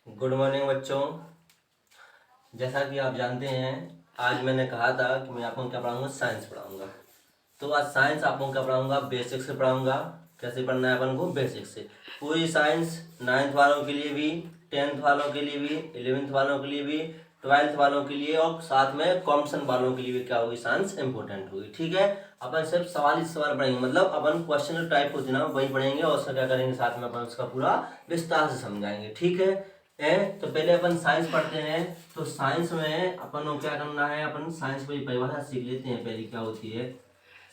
Good morning बच्चों। जैसा कि आप जानते हैं, आज मैंने कहा था कि मैं आपको क्या पढ़ाऊंगा, साइंस पढ़ाऊंगा। तो आज साइंस आपको क्या पढ़ाऊंगा, बेसिक से पढ़ाऊंगा। कैसे पढ़ना है अपन को, बेसिक से। पूरी साइंस 9th वालों के लिए भी, 10th वालों के लिए भी, 11th वालों के लिए भी, 12th वालों के लिए और साथ में कॉम्पिटिशन वालों के लिए भी क्या होगी, साइंस इंपॉर्टेंट होगी। ठीक है, अपन सिर्फ सवाल ही सवाल पढ़ेंगे, मतलब अपन क्वेश्चन टाइप होती ना वही पढ़ेंगे और उसका क्या करेंगे, साथ में अपन उसका पूरा विस्तार से समझाएंगे। ठीक है। तो पहले अपन साइंस पढ़ते हैं। तो साइंस में अपन को क्या करना है, अपन साइंस की परिभाषा सीख लेते हैं पहले क्या होती है,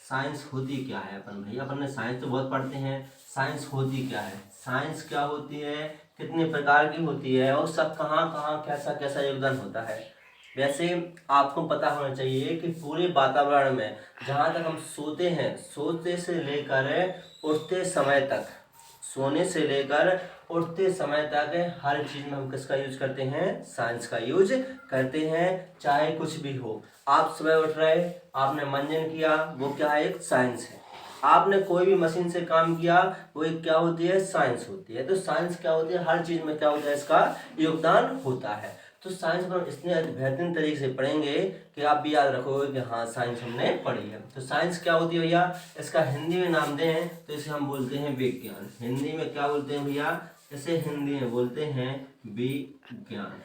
साइंस होती क्या है। अपन भाई अपन ने साइंस तो बहुत पढ़ते हैं, साइंस होती क्या है, साइंस क्या होती है, कितने प्रकार की होती है और सब कहाँ कहाँ कैसा कैसा योगदान होता है। वैसे आपको पता होना चाहिए कि पूरे वातावरण में जहाँ तक हम सोते हैं, सोते से लेकर उठते समय तक, सोने से लेकर उठते समय तक हर चीज में हम किसका यूज करते हैं, साइंस का यूज करते हैं। चाहे कुछ भी हो, आप सुबह उठ रहे, आपने मंजन किया, वो क्या है, एक साइंस है। आपने कोई भी मशीन से काम किया, वो एक क्या होती है, साइंस होती है। तो साइंस क्या होती है, हर चीज में क्या होता है, इसका योगदान होता है। तो साइंस को हम इतने बेहतरीन तरीके से पढ़ेंगे कि आप भी याद रखोगे कि हाँ साइंस हमने पढ़ी है। तो साइंस क्या होती है भैया, इसका हिंदी में नाम दें तो इसे हम बोलते हैं विज्ञान। हिंदी में क्या बोलते हैं भैया, इसे हिंदी में बोलते हैं विज्ञान।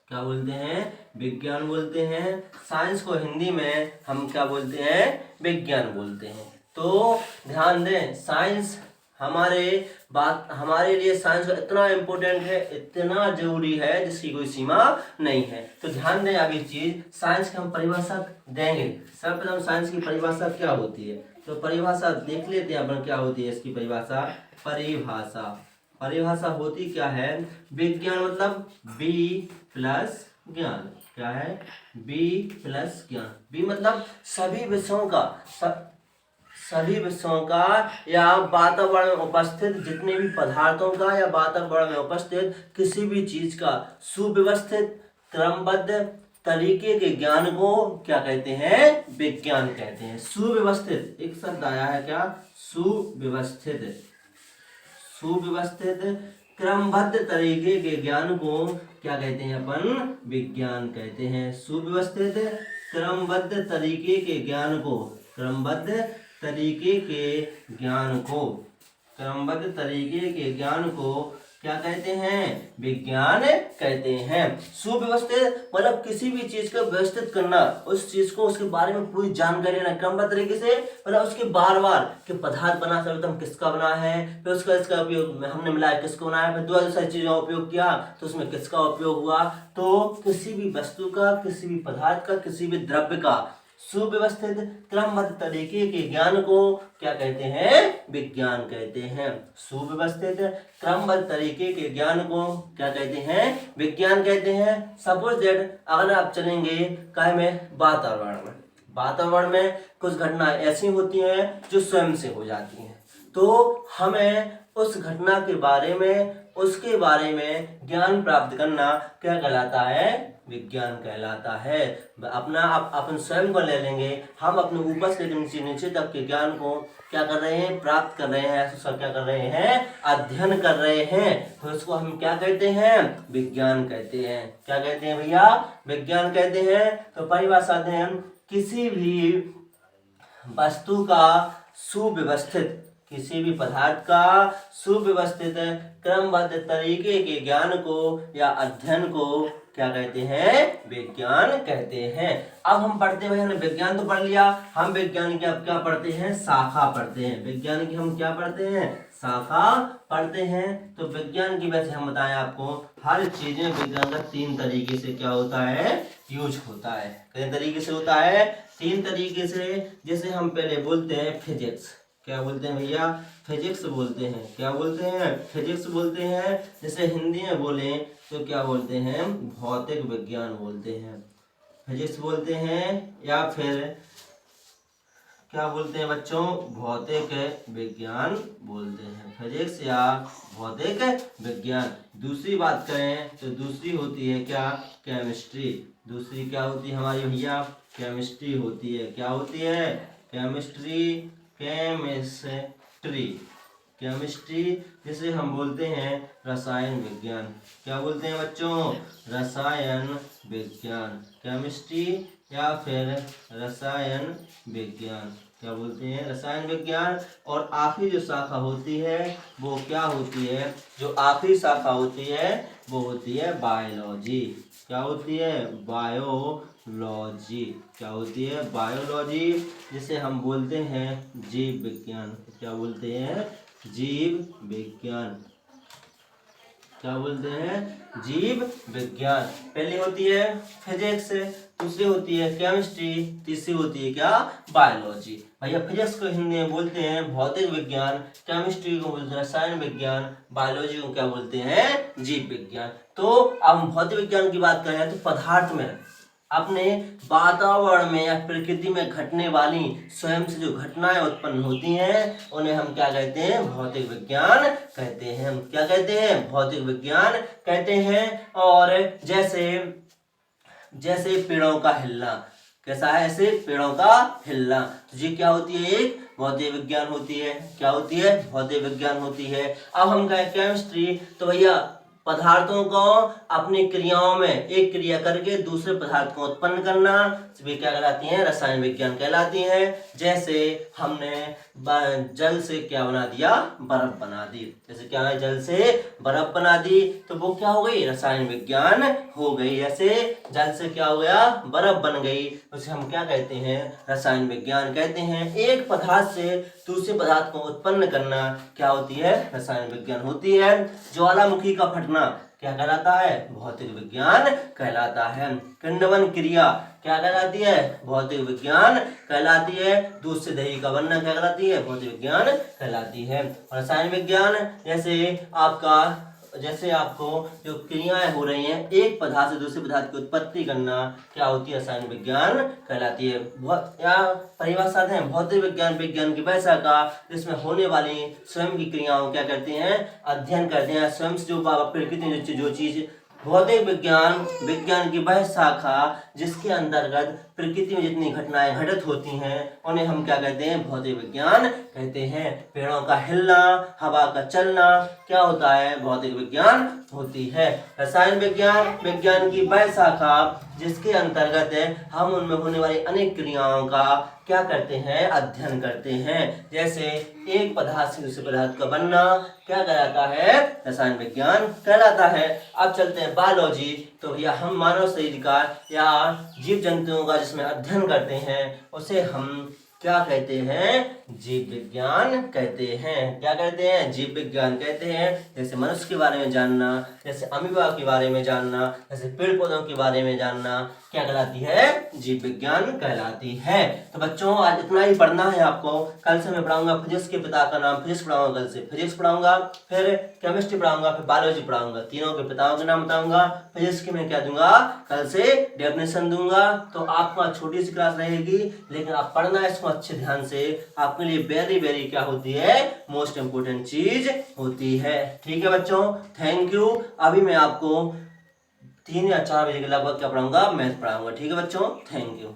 क्या बोलते हैं, विज्ञान बोलते हैं। साइंस को हिंदी में हम क्या बोलते हैं, विज्ञान बोलते हैं। तो ध्यान दें, साइंस हमारे लिए साइंस इतना इम्पोर्टेंट है, इतना जरूरी है जिसकी कोई सीमा नहीं है। तो ध्यान दें आगे चीज, साइंस की हम परिभाषा देंगे। सर्वप्रथम साइंस की परिभाषा क्या होती है, तो परिभाषा देख लेते हैं अपन क्या होती है इसकी परिभाषा। परिभाषा होती क्या है, विज्ञान मतलब बी प्लस ज्ञान। क्या है, बी प्लस ज्ञान। बी मतलब सभी विषयों का, सभी विषयों का या वातावरण में उपस्थित जितने भी पदार्थों का या वातावरण में उपस्थित किसी भी चीज का सुव्यवस्थित क्रमबद्ध तरीके के ज्ञान को क्या कहते हैं, विज्ञान कहते हैं। सुव्यवस्थित एक शब्द आया है, क्या, सुव्यवस्थित। सुव्यवस्थित क्रमबद्ध तरीके के ज्ञान को क्या कहते हैं, अपन विज्ञान कहते हैं। सुव्यवस्थित क्रमबद्ध तरीके के ज्ञान को, क्रमबद्ध तरीके के ज्ञान को, क्रमबद्ध तरीके के ज्ञान को क्या कहते हैं, विज्ञान कहते हैं। सुव्यवस्थित मतलब किसी भी चीज को व्यवस्थित करना, उस चीज को उसके बारे में पूरी जानकारी लेना क्रमबद्ध तरीके से, मतलब उसके बार बार कि पदार्थ बना सर्वप्रथम किसका बना है, फिर उसका इसका उपयोग हमने मिलाया किसको बनाया, फिर दूसरी चीजों का उपयोग किया तो उसमें किसका उपयोग हुआ। तो किसी भी वस्तु का, किसी भी पदार्थ का, किसी भी द्रव्य का सुव्यवस्थित क्रमबद्ध तरीके के ज्ञान को क्या कहते हैं, विज्ञान कहते हैं। सुव्यवस्थित क्रमबद्ध तरीके के ज्ञान को क्या कहते हैं, विज्ञान कहते हैं। सपोज दैट अगर आप चलेंगे काय में, वातावरण में कुछ घटनाएं ऐसी होती हैं जो स्वयं से हो जाती हैं, तो हमें उस घटना के बारे में, उसके बारे में ज्ञान प्राप्त करना क्या कहलाता है, विज्ञान कहलाता है। अपन स्वयं को ले लेंगे, हम अपने ऊपर से नीचे नीचे तक के ज्ञान को क्या कर रहे हैं, प्राप्त कर रहे हैं, सब क्या कर रहे हैं, अध्ययन कर रहे हैं, तो इसको हम क्या कहते हैं, विज्ञान कहते हैं। क्या कहते हैं भैया, विज्ञान कहते हैं। तो परिभाषा दें, किसी भी वस्तु का सुव्यवस्थित, किसी भी पदार्थ का सुव्यवस्थित क्रमबद्ध तरीके के ज्ञान को या अध्ययन को क्या कहते हैं, विज्ञान कहते हैं। अब हम पढ़ते हैं, हमने विज्ञान तो पढ़ लिया, हम विज्ञान की अब क्या पढ़ते हैं, शाखा पढ़ते हैं। विज्ञान की हम क्या पढ़ते हैं, शाखा पढ़ते हैं। तो विज्ञान की वैसे हम बताएं आपको, हर चीज में विज्ञान का 3 तरीके से क्या होता है, यूज होता है। कितने तरीके से होता है, 3 तरीके से। जैसे हम पहले बोलते हैं फिजिक्स, क्या बोलते हैं भैया, फिजिक्स बोलते हैं। क्या बोलते हैं, फिजिक्स बोलते हैं। जैसे हिंदी में बोले तो क्या बोलते हैं, भौतिक विज्ञान बोलते हैं, फिजिक्स बोलते हैं। या फिर क्या बोलते हैं बच्चों, भौतिक विज्ञान बोलते हैं, फिजिक्स या भौतिक विज्ञान। दूसरी बात करें तो दूसरी होती है क्या, केमिस्ट्री। दूसरी क्या होती है हमारी भैया, केमिस्ट्री होती है। क्या होती है, केमिस्ट्री, केमिस्ट्री, केमिस्ट्री जिसे हम बोलते हैं रसायन विज्ञान। क्या बोलते हैं बच्चों? रसायन विज्ञान। केमिस्ट्री या फिर रसायन विज्ञान, क्या बोलते हैं? रसायन विज्ञान। और आखिरी जो शाखा होती है वो क्या होती है? जो आखिरी शाखा होती है वो होती है बायोलॉजी। क्या होती है? बायोलॉजी। क्या होती है? बायोलॉजी, जिसे हम बोलते हैं जीव विज्ञान। क्या बोलते हैं? जीव विज्ञान। क्या बोलते हैं? जीव विज्ञान। पहली होती है फिजिक्स, दूसरी होती है केमिस्ट्री, तीसरी होती है क्या? बायोलॉजी। भैया फिजिक्स को हिंदी में बोलते हैं भौतिक विज्ञान, केमिस्ट्री को बोलते हैं रसायन विज्ञान, बायोलॉजी को क्या बोलते हैं? जीव विज्ञान। तो अब हम भौतिक विज्ञान की बात करें तो पदार्थ में अपने वातावरण में या प्रकृति में घटने वाली स्वयं से जो घटनाएं उत्पन्न होती हैं उन्हें हम क्या कहते हैं? भौतिक विज्ञान कहते हैं। हम क्या कहते हैं? भौतिक विज्ञान कहते हैं। और जैसे पेड़ों का हिलना, कैसा है? ऐसे पेड़ों का हिलना, तो ये क्या होती है? एक भौतिक विज्ञान होती है। क्या होती है? भौतिक विज्ञान होती है। अब हम कहें केमिस्ट्री, तो भैया पदार्थों को अपनी क्रियाओं में एक क्रिया करके दूसरे पदार्थ को उत्पन्न करना, वे क्या कहलाती हैं? रसायन विज्ञान कहलाती हैं। जैसे हमने जल से क्या बना दिया? बर्फ बना दी। जैसे क्या है? जल से बर्फ बना दी, तो वो क्या हो गई? रसायन विज्ञान हो गई। ऐसे जल से क्या हो गया? बर्फ बन गई, उसे हम क्या कहते हैं? रसायन विज्ञान कहते हैं। एक पदार्थ से दूसरे पदार्थ को उत्पन्न करना क्या होती है? रसायन विज्ञान होती है। ज्वालामुखी का फटना क्या कहलाता है? भौतिक विज्ञान कहलाता है। किण्वन क्रिया क्या कहलाती है? भौतिक विज्ञान कहलाती है। दूध से दही का बनना क्या कहलाती है? भौतिक विज्ञान कहलाती है। रसायन विज्ञान जैसे आपको जो क्रियाएं हो रही हैं एक पदार्थ से दूसरे पदार्थ की उत्पत्ति करना क्या होती है? रसायन विज्ञान कहलाती है। परिभाषा दें, भौतिक विज्ञान की वह शाखा जिसमें होने वाली स्वयं की क्रियाओं क्या करते हैं? अध्ययन करते हैं। स्वयं से जो प्रकृति में जो चीज, भौतिक विज्ञान की वह शाखा जिसके अंतर्गत प्रकृति में जितनी घटनाएं घटित होती हैं उन्हें हम क्या कहते हैं? भौतिक विज्ञान कहते हैं। पेड़ों का हिलना, हवा का चलना क्या होता है? भौतिक विज्ञान होती है। रसायन विज्ञान की वह शाखा जिसके अंतर्गत हम उनमें होने वाली अनेक क्रियाओं का क्या करते हैं? अध्ययन करते हैं। जैसे एक पदार्थ से दूसरे पदार्थ का बनना क्या कहलाता है? रसायन विज्ञान कहलाता है। अब चलते हैं बायोलॉजी, तो भैया हम मानव शरीर का या जीव जंतुओं का जिसमें अध्ययन करते हैं उसे हम क्या कहते हैं? जीव विज्ञान कहते हैं। क्या कहते हैं? जीव विज्ञान कहते हैं। जैसे मनुष्य के बारे में जानना, जैसे अमीबा के बारे में जानना, जैसे पेड़ पौधों के बारे में जानना क्या कहलाती है? जीव विज्ञान कहलाती है। तो बच्चों आज इतना ही पढ़ना है आपको। कल से मैं पढ़ाऊंगा फिजिक्स के पिता का नाम, फिजिक्स पढ़ाऊंगा। कल से फिजिक्स पढ़ाऊंगा, फिर केमिस्ट्री पढ़ाऊंगा, फिर बायोलॉजी पढ़ाऊंगा। तीनों के पिताओं के नाम बताऊंगा। फिजिक्स की मैं क्या दूंगा? कल से डेफिनेशन दूंगा। तो आपका छोटी सी क्लास रहेगी, लेकिन आप पढ़ना इसको अच्छे ध्यान से। आपके लिए वेरी वेरी क्या होती है? मोस्ट इंपोर्टेंट चीज होती है। ठीक है बच्चों, थैंक यू। अभी मैं आपको 3 या 4 बजे के लगभग क्या पढ़ाऊंगा? मैथ पढ़ाऊंगा। ठीक है बच्चों, थैंक यू।